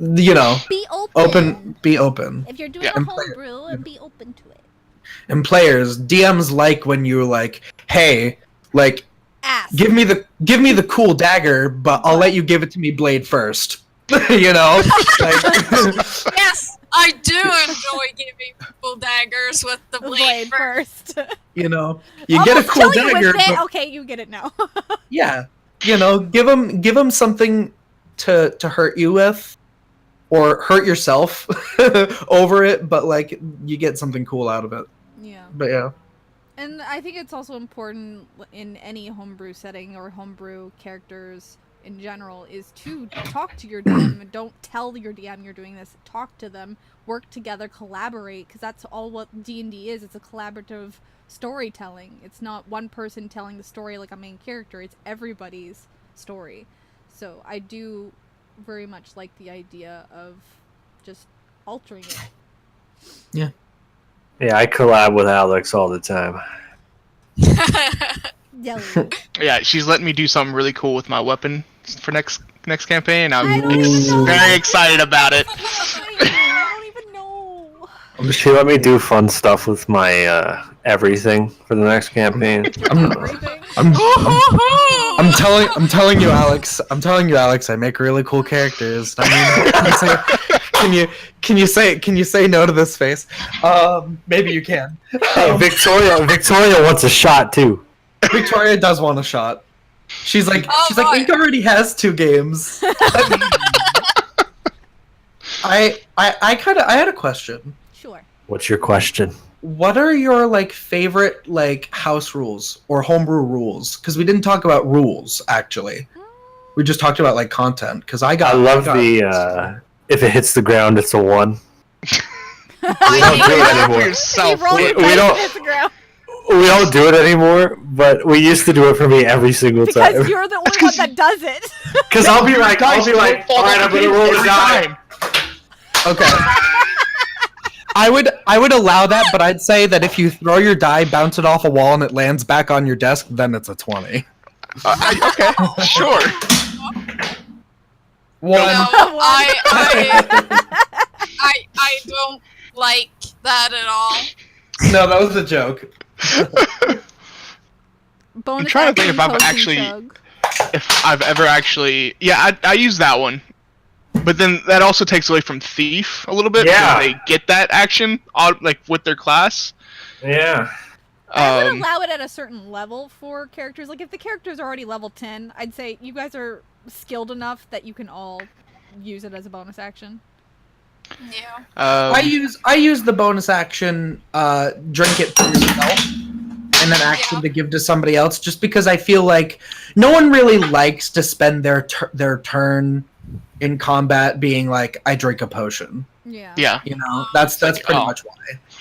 you know, be open. Be open. If you're doing a homebrew, be open to it. And players, DMs like when you're like, hey, like, give me the cool dagger, but I'll let you give it to me blade first. You know? Like, yes, I do enjoy giving people daggers with the blade first. You know, you get a cool dagger. But... Okay, you get it now. Yeah, you know, give them something to hurt you with, or hurt yourself over it, but like you get something cool out of it. Yeah. But yeah. And I think it's also important in any homebrew setting or homebrew characters in general is to talk to your DM. Don't tell your DM you're doing this. Talk to them, work together, collaborate, because that's all what D&D is. It's a collaborative storytelling. It's not one person telling the story like a main character. It's everybody's story. So I do very much like the idea of just altering it Yeah, I collab with Alex all the time. Yeah, she's letting me do something really cool with my weapon for next campaign. I'm know. very excited about it. I don't even know. She let me do fun stuff with my everything for the next campaign. I'm telling you, Alex. I make really cool characters. I mean, can you say no to this face? Maybe you can. Victoria wants a shot too. Victoria does want a shot. She's like, Ink already has 2 games. I had a question. Sure. What's your question? What are your favorite house rules or homebrew rules? Because we didn't talk about rules actually. We just talked about content. Because I love the if it hits the ground, it's a 1. We don't do it anymore. We don't do it anymore, but we used to do it for me every single time. Because you're the only one that does it. Because I'll be like, all right, I'm gonna roll the die. Okay. I would allow that, but I'd say that if you throw your die, bounce it off a wall, and it lands back on your desk, then it's a 20. Okay, sure. 1. No, I don't like that at all. No, that was a joke. Bonus I'm trying to think action, if I've ever actually. Yeah, I use that one. But then that also takes away from Thief a little bit. Yeah. They get that action with their class. Yeah. I would allow it at a certain level for characters. If the character's already level 10, I'd say you guys are skilled enough that you can all use it as a bonus action. Yeah. I use the bonus action, drink it for yourself, and an action to give to somebody else, just because I feel like no one really likes to spend their turn in combat being I drink a potion. Yeah. Yeah. That's pretty much why.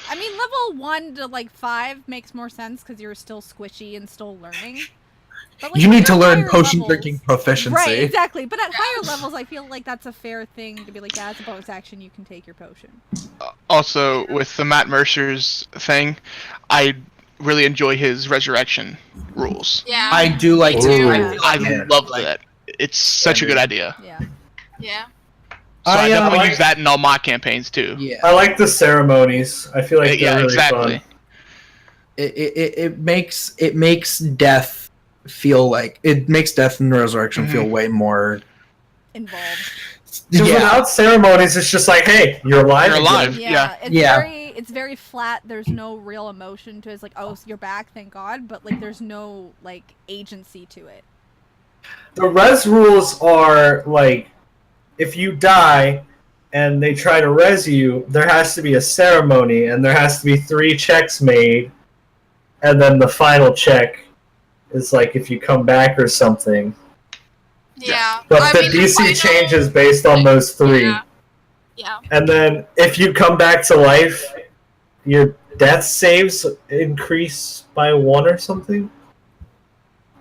I mean, level 1 to 5 makes more sense because you're still squishy and still learning. But, you need to learn higher potion levels, drinking proficiency. Right, exactly. But at higher levels, I feel like that's a fair thing to be yeah, it's a bonus action, you can take your potion. Also, with the Matt Mercer's thing, I really enjoy his resurrection rules. Yeah. I do like to. I love that. It's such a good idea. Yeah. Yeah. So I definitely like- use that in all my campaigns too. Yeah. I like the ceremonies. I feel like they're really exactly. fun. It makes death feel death and resurrection feel way more Involved. Because without ceremonies, it's just hey, you're alive. You're alive. Yeah. Yeah. It's very flat. There's no real emotion to it. It's oh, so you're back, thank God. But there's no agency to it. The res rules are if you die and they try to res you, there has to be a ceremony and there has to be 3 checks made, and then the final check is if you come back or something. Yeah. But the DC changes based on those 3. Yeah. And then if you come back to life, your death saves increase by 1 or something?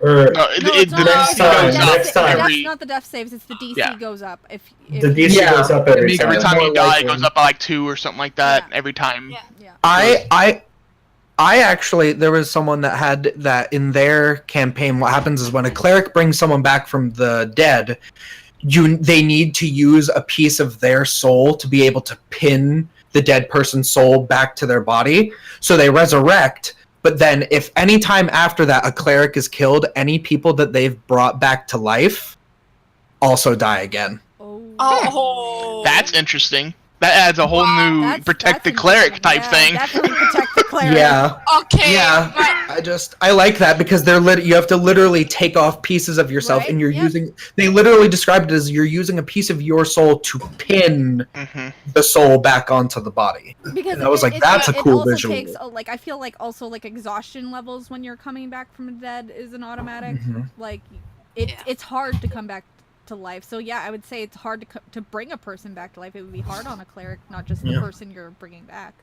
Or It's next time. That's not the death saves, it's the DC goes up. If the DC goes up every time. Every time you die, it goes up by 2 or something like that. Yeah. Every time. Yeah. I actually, there was someone that had that in their campaign. What happens is when a cleric brings someone back from the dead, they need to use a piece of their soul to be able to pin the dead person's soul back to their body. So they resurrect, but then if any time after that a cleric is killed, any people that they've brought back to life also die again. Oh. That's interesting. That adds a whole new protect the clerik type thing. Definitely protect the cleric. Yeah. Okay. Yeah. I like that because you have to literally take off pieces of yourself, Right, and you're using. They literally described it as you're using a piece of your soul to pin the soul back onto the body. Because and I was that's a cool also visual. Takes, I feel also exhaustion levels when you're coming back from the dead is an automatic. It's hard to come back to life. So yeah, I would say it's hard to bring a person back to life. It would be hard on a cleric, not just the person you're bringing back.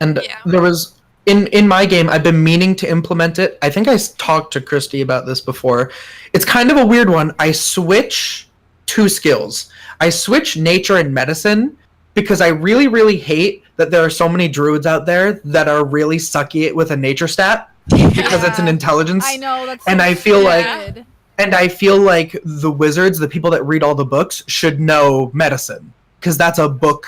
And there was in my game, I've been meaning to implement it. I think I talked to Kristy about this before. It's kind of a weird one. I switch 2 skills. I switch nature and medicine because I really, really hate that there are so many druids out there that are really sucky with a nature stat because it's an intelligence. I know that's. And so I feel stupid. like the wizards, the people that read all the books, should know medicine because that's a book.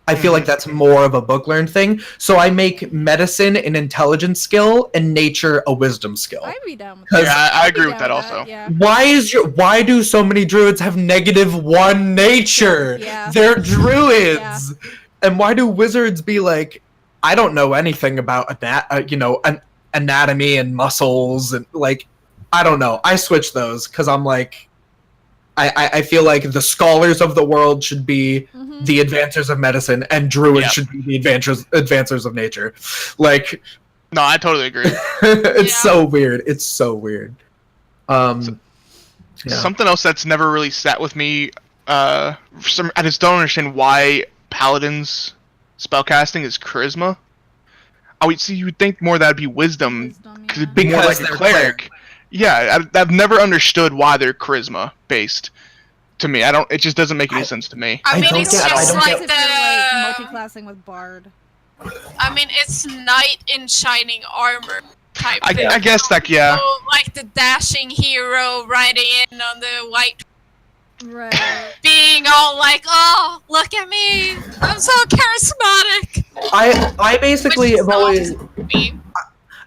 I feel like that's more of a book learned thing. So I make medicine an intelligence skill and nature a wisdom skill. I'd be down with Yeah, that. I I'd be agree with down that also. Yeah. Why do so many druids have -1 nature? Yeah. They're druids. And why do wizards be like, I don't know anything about anatomy and muscles and like, I don't know. I switch those because I'm like, I feel like the scholars of the world should be the advancers of medicine, and druids should be the advancers of nature. Like, No, I totally agree. it's so weird. It's so weird. Something else that's never really sat with me. I just don't understand why paladins spellcasting is charisma. You would think more that'd be wisdom, yeah. because more like a they're cleric. Yeah, I've never understood why they're charisma based. To me, it just doesn't make any sense to me. I mean, don't it's get- I just don't like If the. you're like multi-classing with bard. I mean, it's knight in shining armor type thing. I guess that, yeah. So, like the dashing hero riding in on the white, Right. being all like, "Oh, look at me! I'm so charismatic." I basically Which is have always. not me.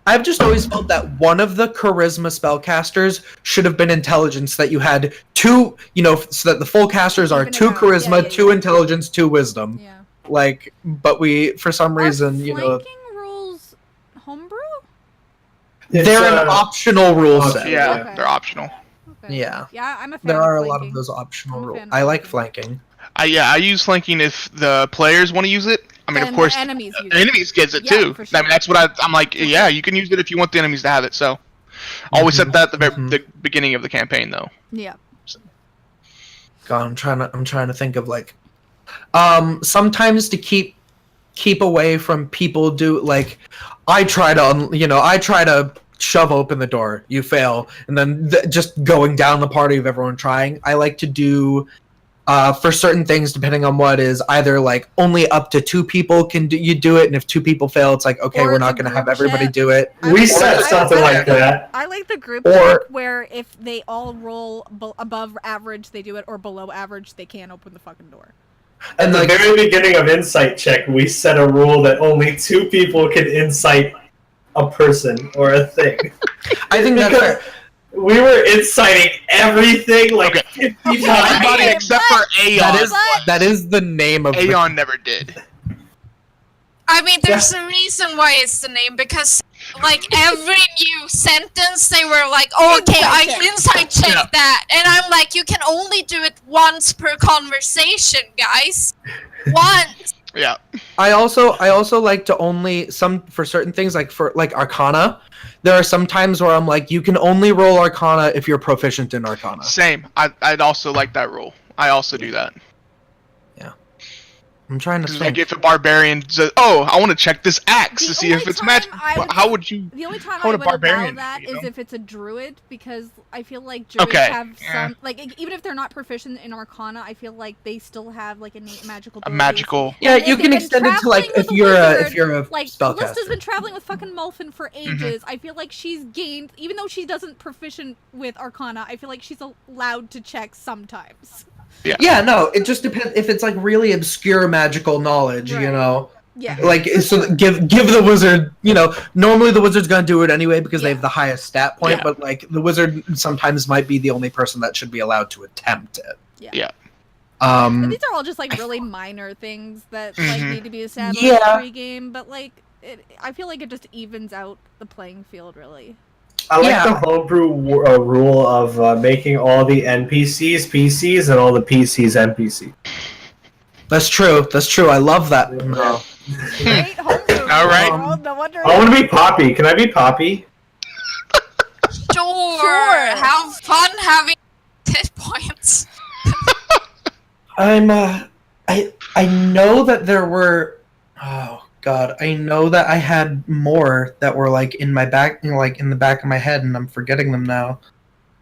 I've just always felt that one of the charisma spellcasters should have been intelligence. That you had two, so that the full casters are Even 2 out. charisma, Yeah. 2 intelligence, 2 wisdom. Yeah. Like, but we, for some reason, Are flanking rules homebrew? they're an optional rule set. Yeah, Okay. they're optional. Okay. Yeah. Yeah, I'm a fan There of are a lot flanking. of those optional I'm a rules. fan of I like flanking. flanking. I use flanking if the players want to use it. I mean, Then of course, the enemies use the it. enemies gets it Yeah, too. for I sure. mean, that's what I'm like. Yeah, you can use it if you want the enemies to have it. So, always set that at the beginning of the campaign, though. Yeah. God, I'm trying to think of like, sometimes to keep away from people I try to shove open the door, you fail, and then just going down the party of everyone trying. I like to do, for certain things, depending on what is, either like only up to 2 people can do it, and if 2 people fail, it's like, okay, Or we're the not going to have group everybody chat. do it. We said something like that. I like the group Or- check where if they all roll above average, they do it, or below average, they can't open the fucking door. At And the like, very beginning of Insight Check, we set a rule that only 2 people can insight a person or a thing. I think that's fair. We were inciting everything like Okay. 50 Everybody times. except for Aeon. That is the name of the Aeon never did. I mean, there's a reason why it's the name, because like every new sentence they were like, "Oh, okay, I insight check that," and I'm like, "You can only do it once per conversation, guys. Once." Yeah. I also like to only for certain things, like for like Arcana. There are some times where I'm like, you can only roll Arcana if you're proficient in Arcana. Same. I'd also like that rule. I also do that. I'm trying to 'Cause, think. like, if a barbarian says, "Oh, I want to check this axe The to see if only it's time magic," I would- how would you? The only time How I would a would allow barbarian that do, you is know? if it's a druid, because I feel like druids Okay. have Yeah. some, like, even if they're not proficient in Arcana, I feel like they still have like innate magical A abilities. magical. Yeah, And you if can they've been extend it to like traveling if with you're a wizard, like spellcaster. Callista's been traveling with fucking Mulfin for Mm-hmm. ages. I feel like she's gained, even though she doesn't proficient with Arcana, I feel like she's allowed to check sometimes. Yeah, no, it just depends if it's like really obscure magical knowledge, Right. you know. Yeah. Like so give the wizard, normally the wizard's going to do it anyway because they Yeah. have the highest stat point, Yeah. but like the wizard sometimes might be the only person that should be allowed to attempt it. Yeah. And these are all just like really minor things that like Mhm. need to be established Yeah. pre-game, but like I feel like it just evens out the playing field really. I like Yeah. the homebrew rule of making all the NPCs PCs and all the PCs NPC. That's true. I love that. No. Great homebrew. All right. World, no wonder. I want to be Poppy. Can I be Poppy? Sure. Have fun having hit points. I'm I know that there were oh god, I know that I had more that were like in my back, like in the back of my head, and I'm forgetting them now.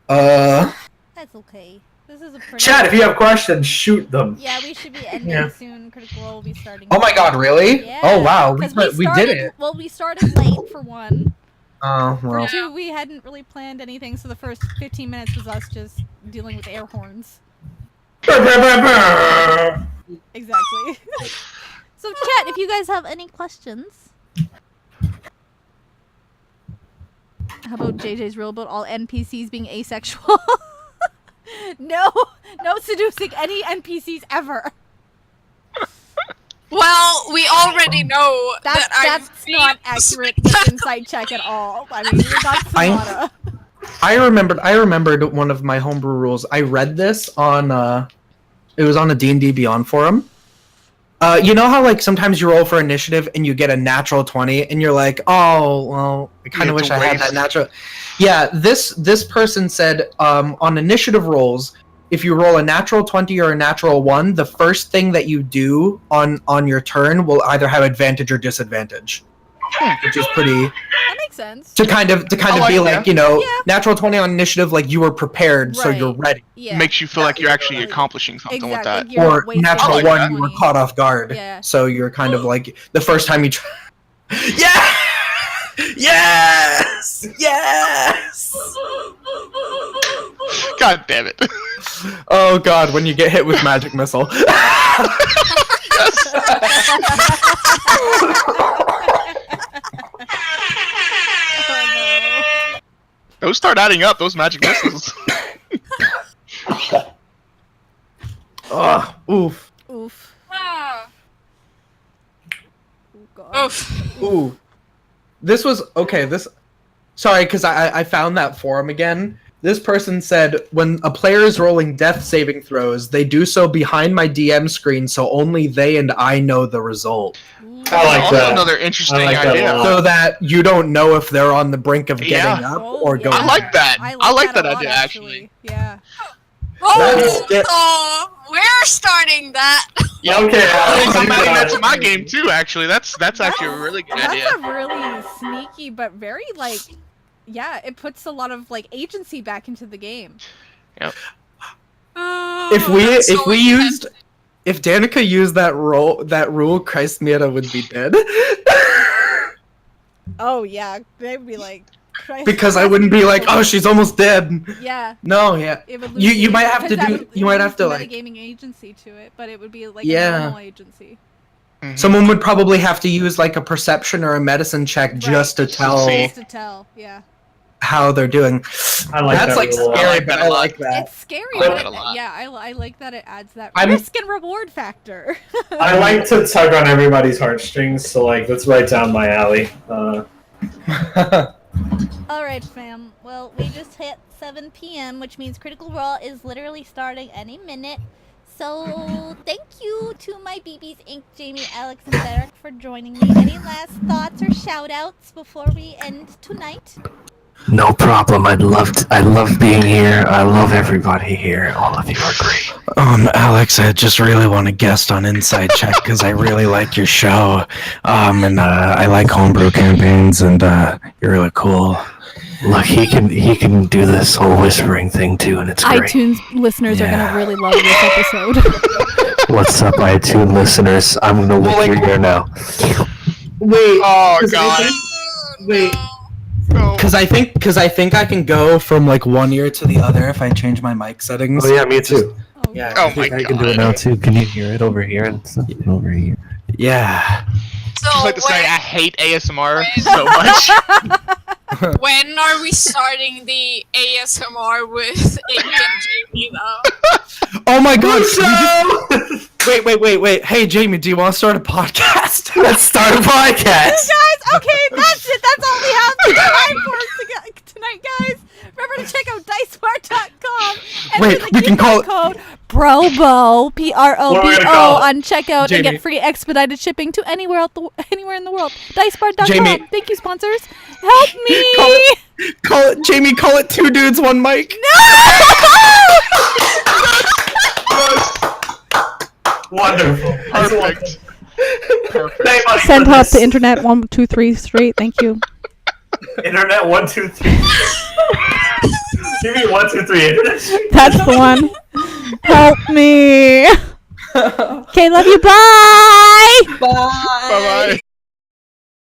That's okay. This is a pretty... Chat, if you have questions, shoot them. Yeah, we should be ending soon. Critical Role will be starting. Oh my god, really? Yeah. Oh wow, we started, did it. Well, we started late for one. Oh, For well. two, we hadn't really planned anything, so the first 15 minutes was us just dealing with air horns. Exactly. So, chat, if you guys have any questions. How about JJ's rule about all NPCs being asexual? No seducing any NPCs ever. Well, we already know That's not accurate with Insight Check at all. I mean, you're not Sonata. I remembered one of my homebrew rules. I read this on it was on a D&D Beyond forum. You know how like sometimes you roll for initiative and you get a natural 20 and you're like, oh well, I kind of wish I had that natural. Yeah, this person said on initiative rolls, if you roll a natural 20 or a natural 1, the first thing that you do on your turn will either have advantage or disadvantage. Which is pretty. That makes sense. To kind of be like, you know, natural 20 on initiative, like you were prepared, so you're ready. Yeah. Makes you feel like you're actually accomplishing something with that. Like you're Or wasting natural like 1, that. you were caught off guard. Yeah. So you're kind of like the first time you try. Yeah! Yes! Yes! God damn it. Oh god, when you get hit with magic missile. Those start adding up, those magic missiles. Oh, oof. Oof. Ah. Oh, God. Oof. Ooh. This was okay, sorry, because I found that forum again. This person said, when a player is rolling death saving throws, they do so behind my DM screen, so only they and I know the result. I like Also that. another interesting I like that idea. a lot. So that you don't know if they're on the brink of getting up or going. I like that. I like that a lot, idea, actually. Yeah. Oh, so we're starting that. Yeah, okay. I'm adding that to my game too, actually. That's actually a really good idea. That's a really sneaky, but very, like, yeah, it puts a lot of, like, agency back into the game. Yep. If Danica used that rule, Christ Mira would be dead. Oh, yeah. They'd be like... Christ, Because I wouldn't be like, oh, she's almost dead. Yeah. No, yeah. It would lose You might have to because do. that would You might have lose to the like. metagaming agency to it, but it would be like Yeah. a normal agency. Mhm. Someone would probably have to use like a perception or a medicine check just to tell Just to tell, yeah. how they're doing. I like That's that like rule a lot. scary, I like but that a I lot. like that. It's scary, I like but that a lot. yeah, I like that it adds that I'm- risk and reward factor. I like to tug on everybody's heartstrings, so like that's right down my alley. Alright, fam. Well, we just hit 7 p.m., which means Critical Role is literally starting any minute. So, thank you to my BBs Inc., Jamie, Alex, and Derek for joining me. Any last thoughts or shout-outs before we end tonight? No problem. I love being here. I love everybody here. All of you are great. Alex, I just really want to guest on Inside Check because I really like your show. And I like homebrew campaigns, and you're really cool. Look, he can do this whole whispering thing too, and it's great. iTunes listeners are Yeah. gonna really love this episode. What's up, iTunes listeners? I'm gonna lick your ear now. Wait. Oh 'cause I god. think- wait. No. Because I think I can go from like one ear to the other if I change my mic settings. Oh yeah, me too. Yeah. Oh I think my I can do it god. now too. Can you hear it over here and stuff? Over here. Yeah. So Just like to say, I hate ASMR so much. when are we starting the ASMR with Ink and Jamie though? Oh my god. Wait. Hey Jamie, do you want to start a podcast? Let's start a podcast. Guys, okay, that's it. That's all we have time for tonight, guys. Remember to check out diceware.com and Wait, use the we can call coupon code PROBO What are we gonna PROBO call it? on checkout and Jamie. get free expedited shipping to anywhere in the world. Diceware.com. Jamie. Thank you, sponsors. Help me. Call it two dudes, one mic. Wonderful. That's Perfect. Perfect. Thank you Send for up this. the internet 1, 2, 3 straight. Thank you. Internet 1, 2, 3. Give me 1, 2, 3 internet. That's the one. Help me. Okay, love you. Bye. Bye. Bye-bye.